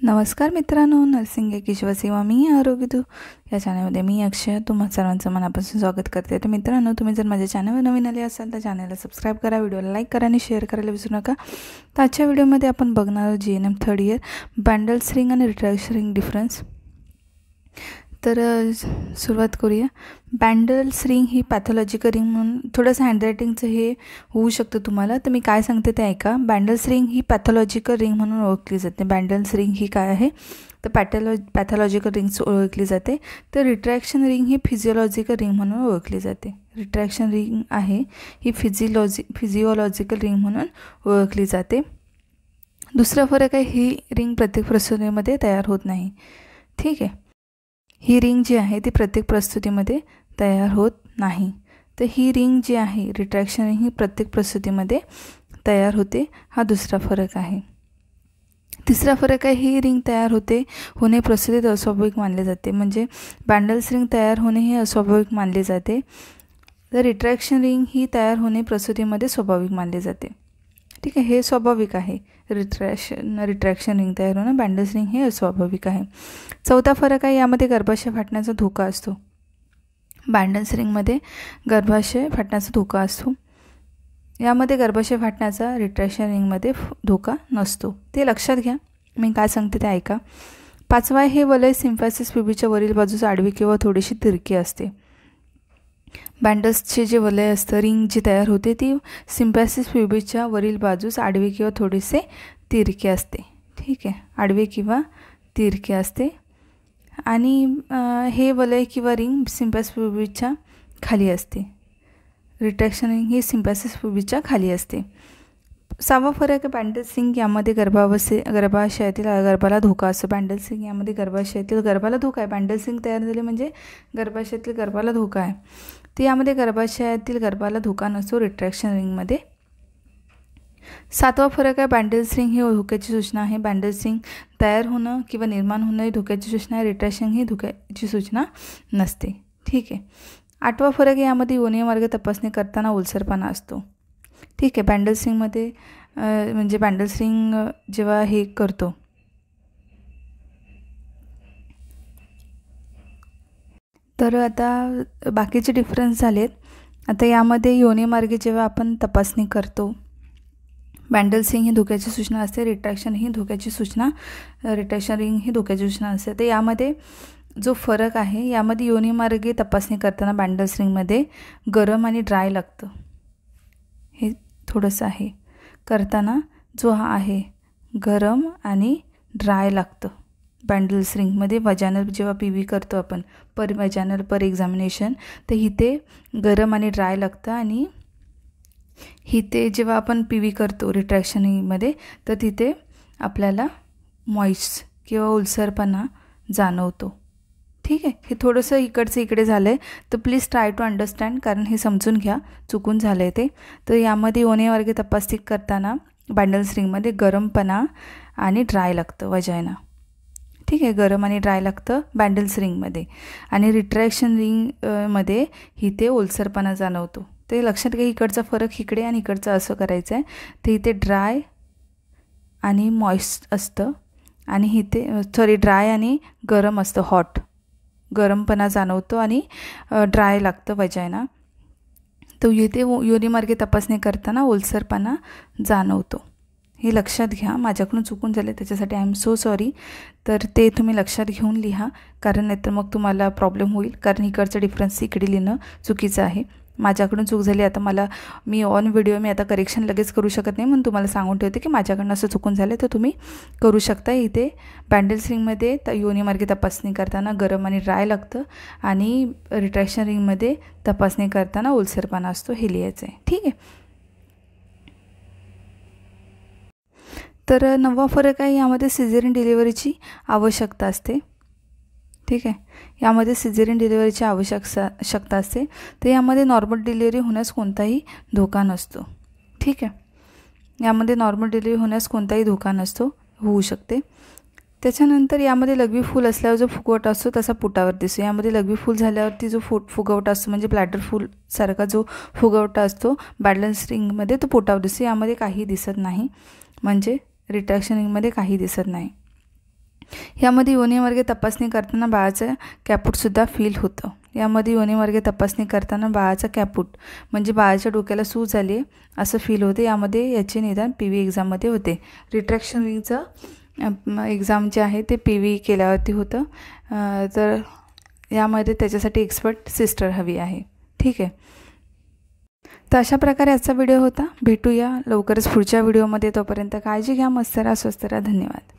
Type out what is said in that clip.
नमस्कार मित्रांनो, नर्सिंग एक ईश्वरसेवा मी आरोग्यदू या चॅनलमध्ये मी अक्षय तुम्हा सर्वांचं मनापासून स्वागत करते। तर मित्रांनो, तुम्ही जर माझ्या चॅनलवर नवीन आले असाल तर चॅनलला सबस्क्राईब करा, व्हिडिओला लाईक करा आणि शेअर करायला विसरू नका। तर आजच्या व्हिडिओमध्ये आपण बघणार आहोत जीएनएम थर्ड इयर बँडल्स रिंग आणि रिट्रॅक्शन रिंग डिफरन्स। तर सुरुवात करूया। बँडल्स रिंग ही पॅथॉलॉजिकल रिंग म्हणून थोडंसं हँडरायटिंगचं हे होऊ शकतं तुम्हाला, तर मी काय सांगते ते ऐका। बँडल्स रिंग ही पॅथॉलॉजिकल रिंग म्हणून ओळखली जाते। बँडल्स रिंग ही काय आहे तर पॅथॉलॉजिकल रिंग ओळखली जाते। तर रिट्रॅक्शन रिंग ही फिजिओलॉजिकल रिंग म्हणून ओळखली जाते। रिट्रॅक्शन रिंग आहे ही फिजिओलॉजिकल रिंग म्हणून ओळखली जाते। दुसरा फरक आहे, ही रिंग प्रत्येक प्रसूतीमध्ये तयार होत नाही। ठीक आहे, ही रिंग जी आहे ती प्रत्येक प्रस्तुतीमध्ये तयार होत नाही। तर ही रिंग जी आहे रिट्रॅक्शन रिंग ही प्रत्येक प्रस्तुतीमध्ये तयार होते, हा दुसरा फरक आहे। तिसरा फरक आहे, ही रिंग तयार होणे प्रस्तुतीत अस्वाभाविक मानले जाते। म्हणजे बँडल्स रिंग तयार होणे हे अस्वाभाविक मानले जाते, तर रिट्रॅक्शन रिंग ही तयार होणे प्रस्तुतीमध्ये स्वाभाविक मानले जाते। ठीक आहे, हे स्वाभाविक आहे। रिट्रॅक्शन रिंग तयार होणं, बँडल्स रिंग हे अस्वाभाविक आहे। चौथा फरक आहे, यामध्ये गर्भाशय फाटण्याचा धोका असतो। बँडल्स रिंगमध्ये गर्भाशय फाटण्याचा धोका असतो, यामध्ये गर्भाशय फाटण्याचा रिट्रॅक्शन रिंगमध्ये धोका नसतो। ते लक्षात घ्या, मी काय सांगते ते ऐका। पाचवा, हे वलय सिम्फॅसिस प्युबिसच्या वरील बाजूस आडवी किंवा थोडीशी तिरकी असते। बँडल्सचे जे वलय असतं, रिंग जी तयार होते ती सिम्फॅसिस प्युबिसच्या वरील बाजूस आडवी किंवा थोडेसे तिरके असते। ठीक आहे, आडवे किंवा तिरके असते आणि हे वलय किंवा रिंग सिम्फॅसिस प्युबिसच्या खाली असते। रिट्रॅक्शन रिंग ही सिम्फॅसिस प्युबिसच्या खाली असते। सहावा फरक आहे, बँडल्स रिंग यामध्ये गर्भाशयातील गर्भाला धोका असतो। बँडल्स रिंग यामध्ये गर्भाशयातील गर्भाला धोका आहे। बँडल्स रिंग तयार झाले म्हणजे गर्भाशयातील गर्भाला धोका आहे, तर यामध्ये गर्भाशयातील गर्भाला धोका नसतो रिट्रॅक्शन रिंगमध्ये। सातवा फरक आहे, बँडल्स रिंग ही धोक्याची सूचना आहे। बँडल्स रिंग तयार होणं किंवा निर्माण होणं ही धोक्याची सूचना आहे, रिट्रॅक्शन ही धोक्याची सूचना नसते। ठीक आहे, आठवा फरक आहे, यामध्ये योनी मार्ग तपासणी करताना ओलसरपणा असतो। ठीक आहे, बँडल्स रिंगमध्ये म्हणजे बँडल्स रिंग जेव्हा हे करतो तर आता बाकीचे डिफरन्स झालेत। आता यामध्ये योनी मार्गे जेव्हा आपण तपासणी करतो, बँडल्स रिंग ही धोक्याची सूचना असते, रिट्रॅक्शन रिंग ही धोक्याची सूचना असते। तर यामध्ये जो फरक आहे, यामध्ये योनी मार्गे तपासणी करताना बँडल्स रिंगमध्ये गरम आणि ड्राय लागतं, हे थोडंसं आहे। करताना जो हा आहे गरम आणि ड्राय लागतं बँडल्स रिंगमध्ये। वजानल जेव्हा पीवी करतो आपण वजानल पर एक्झामिनेशन, तर इथे गरम आणि ड्राय लागतं आणि इथे जेव्हा आपण पीवी करतो रिट्रॅक्शन रिंगमध्ये, तर तिथे आपल्याला मॉइस्ट किंवा ओलसरपणा जाणवतो। ठीक आहे, हे थोडंसं इकडचं इकडे झालं आहे, तर प्लीज ट्राय टू अंडरस्टँड, कारण हे समजून घ्या, चुकून झालं आहे ते। तर यामध्ये योनी मार्गे तपासणी करताना बँडल्स रिंगमध्ये गरमपणा आणि ड्राय लागतं वजायना। ठीक आहे, गरम आणि ड्राय लागतं बँडल्स रिंगमध्ये आणि रिट्रॅक्शन रिंगमध्ये इथे ओलसरपणा जाणवतो। ते लक्षात घ्या, इकडचा फरक इकडे आणि इकडचं असं करायचं आहे। तर इथे ड्राय आणि मॉइस्ट असतं आणि इथे ड्राय आणि गरम असतं, हॉट, गरमपणा जाणवतो आणि ड्राय लागतं वजायना। तो इथे योनी मार्गे तपासणी करताना ओलसरपणा जाणवतो, हे लक्षात घ्या। माझ्याकडून चुकून झाले त्याच्यासाठी आय एम सो सॉरी। तर ते तुम्ही लक्षात घेऊन लिहा, कारण नाहीतर मग तुम्हाला प्रॉब्लेम होईल, कारण इकडचं डिफरन्स इकडे लिहिणं चुकीचं आहे। माझ्याकडून चूक झाली, आता मी ऑन व्हिडिओ मी आता करेक्शन लगेच करू शकत नाही, म्हणून तुम्हाला सांगून ठेवते की माझ्याकडनं असं चुकून झालं तर तुम्ही करू शकता। इथे बँडल्स रिंगमध्ये योनी मार्गे तपासणी करताना गरम आणि ड्राय लागतं आणि रिट्रॅक्शन रिंगमध्ये तपासणी करताना ओलसरपणा असतो, हे लिहायचं आहे। ठीक आहे, तर नववा फरक आहे, यामध्ये सिझेरियन डिलिव्हरीची आवश्यकता असते। ठीक आहे, यामध्ये सिझेरियन डिलिव्हरीची आवश्यकता असते, तर यामध्ये नॉर्मल डिलिव्हरी होण्यास कोणताही धोका नसतो। ठीक आहे, यामध्ये नॉर्मल डिलिव्हरी होण्यास कोणताही धोका नसतो, होऊ शकते। त्याच्यानंतर यामध्ये लघवी फूल असल्यावर जो फुगवटा असतो तसा पोटावर दिसतो। यामध्ये लघवी फूल झाल्यावरती जो फुगवटा असतो म्हणजे ब्लॅडर फूल सारखा जो फुगवटा असतो बँडल्स रिंगमध्ये तो पोटावर दिसतो, यामध्ये काही दिसत नाही, म्हणजे रिट्रॅक्शन रिंगमध्ये काही दिसत नाही। यामध्ये योनिमार्गे तपासणी करताना बाळाचं कॅपूटसुद्धा फील होतं. यामध्ये योनिमार्गे तपासणी करताना बाळाचा कॅपूट म्हणजे बाळाच्या डोक्याला सूज झाली असं फील होते. यामध्ये याचे निदान PV एक्झाममध्ये होते. रिट्रॅक्शन रिंगचं एक्झाम जे आहे ते PV केल्यावरती होतं. तर यामध्ये त्याच्यासाठी एक्सपर्ट सिस्टर हवी आहे. ठीक आहे. तर अशा प्रकारे आजचा व्हिडिओ होता. भेटूया लवकरच पुढच्या व्हिडिओमध्ये. तोपर्यंत काळजी घ्या, मस्त राहा, स्वस्त राहा. धन्यवाद.